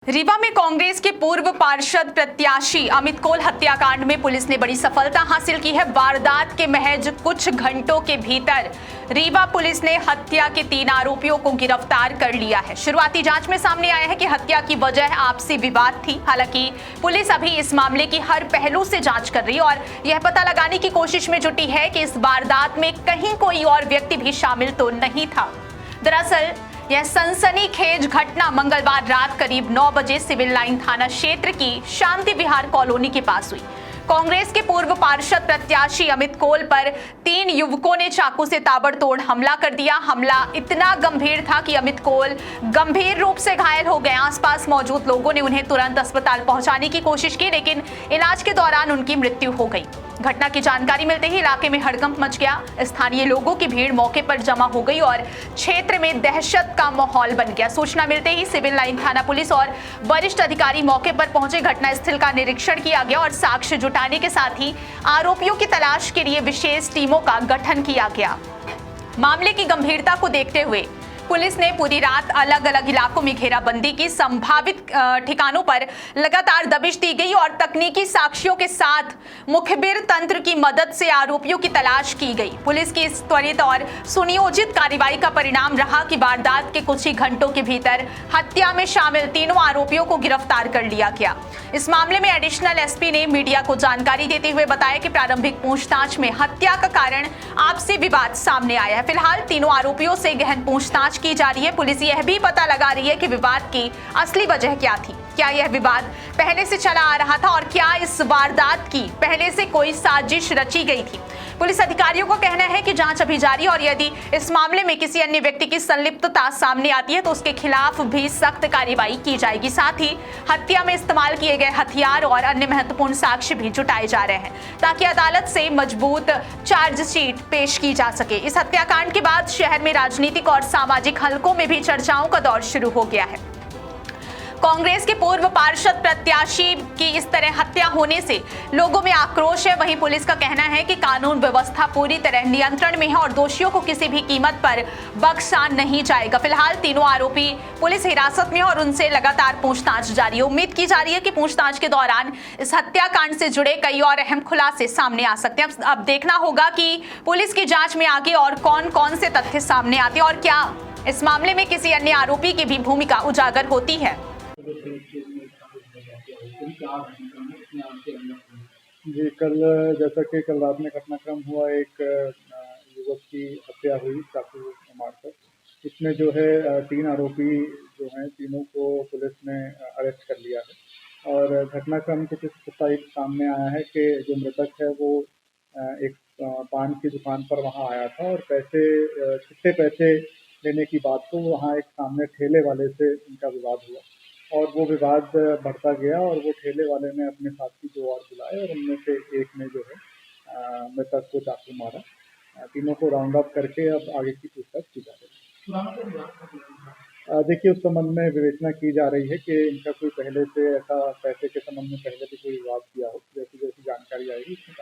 रीवा में कांग्रेस के पूर्व पार्षद प्रत्याशी अमित कोल हत्याकांड में पुलिस ने बड़ी सफलता हासिल की है। वारदात के महज कुछ घंटों के भीतर रीवा पुलिस ने हत्या के 3 आरोपियों को गिरफ्तार कर लिया है। शुरुआती जांच में सामने आया है कि हत्या की वजह आपसी विवाद थी। हालांकि पुलिस अभी इस मामले की हर पहलू से जांच कर रही है और यह पता लगाने की कोशिश में जुटी है कि इस वारदात में कहीं कोई और व्यक्ति भी शामिल तो नहीं था। दरअसल यह सनसनीखेज घटना मंगलवार रात करीब 9 बजे सिविल लाइन थाना क्षेत्र की शांति विहार कॉलोनी के पास हुई। कांग्रेस के पूर्व पार्षद प्रत्याशी अमित कोल पर 3 युवकों ने चाकू से ताबड़तोड़ हमला कर दिया। हमला इतना गंभीर था कि अमित कोल गंभीर रूप से घायल हो गए। आसपास मौजूद लोगों ने उन्हें तुरंत अस्पताल पहुंचाने की कोशिश की, लेकिन इलाज के दौरान उनकी मृत्यु हो गई। घटना की जानकारी मिलते ही इलाके में हड़कंप मच गया। स्थानीय लोगों की भीड़ मौके पर जमा हो गई और क्षेत्र में दहशत का माहौल बन गया। सूचना मिलते ही सिविल लाइन थाना पुलिस और वरिष्ठ अधिकारी मौके पर पहुंचे। घटनास्थल का निरीक्षण किया गया और साक्ष्य जुटाने के साथ ही आरोपियों की तलाश के लिए विशेष टीमों का गठन किया गया। मामले की गंभीरता को देखते हुए पुलिस ने पूरी रात अलग अलग इलाकों में घेराबंदी की। संभावित ठिकानों पर लगातार दबिश दी गई और तकनीकी साक्ष्यों के साथ मुखबिर तंत्र की मदद से आरोपियों की तलाश की गई। पुलिस की इस त्वरित और सुनियोजित कार्रवाई का परिणाम रहा कि वारदात के कुछ ही घंटों के भीतर हत्या में शामिल 3 आरोपियों को गिरफ्तार कर लिया गया। इस मामले में एडिशनल एसपी ने मीडिया को जानकारी देते हुए बताया कि प्रारंभिक पूछताछ में हत्या का कारण आपसी विवाद सामने आया है। फिलहाल 3 आरोपियों से गहन पूछताछ की जा रही है। पुलिस यह भी पता लगा रही है कि विवाद की असली वजह क्या थी। क्या यह विवाद पहले से चला आ रहा था और क्या इस वारदात की पहले से कोई साजिश रची गई थी। पुलिस अधिकारियों का कहना है कि जांच अभी जारी है और यदि इस मामले में किसी अन्य व्यक्ति की संलिप्तता सामने आती है तो उसके खिलाफ भी सख्त कार्रवाई की जाएगी। साथ ही हत्या में इस्तेमाल किए गए हथियार और अन्य महत्वपूर्ण साक्ष्य भी जुटाए जा रहे हैं ताकि अदालत से मजबूत चार्जशीट पेश की जा सके। इस हत्याकांड के बाद शहर में राजनीतिक और सामाजिक हलकों में भी चर्चाओं का दौर शुरू हो गया है। कांग्रेस के पूर्व पार्षद प्रत्याशी की इस तरह हत्या होने से लोगों में आक्रोश है। वहीं पुलिस का कहना है कि कानून व्यवस्था पूरी तरह नियंत्रण में है और दोषियों को किसी भी कीमत पर बख्शा नहीं जाएगा। फिलहाल 3 आरोपी पुलिस हिरासत में और उनसे लगातार पूछताछ जारी है। उम्मीद की जा रही है कि पूछताछ के दौरान इस हत्याकांड से जुड़े कई और अहम खुलासे सामने आ सकते हैं। अब देखना होगा कि पुलिस की जांच में आगे और कौन कौन से तथ्य सामने आते हैं और क्या इस मामले में किसी अन्य आरोपी की भी भूमिका उजागर होती है। जी, कल जैसा कि कल रात में घटनाक्रम हुआ, एक युवक की हत्या हुई चाकू मारकर। इसमें जो है 3 आरोपी जो हैं, तीनों को पुलिस ने अरेस्ट कर लिया है और घटनाक्रम कुछ इस प्रकार सामने आया है कि जो मृतक है वो एक पान की दुकान पर वहाँ आया था और छुट्टे पैसे लेने की बात को वहाँ एक सामने ठेले वाले से उनका विवाद हुआ और वो विवाद बढ़ता गया और वो ठेले वाले ने अपने साथी 2 और बुलाए और उनमें से एक ने जो है मृतक को चाकू मारा। तीनों को राउंड अप करके अब आगे की पूछताछ की जा रही है। देखिए, उस संबंध में विवेचना की जा रही है कि इनका कोई पहले से ऐसा पैसे के संबंध में पहले भी कोई विवाद किया हो। जैसी जैसी जानकारी आएगी उसमें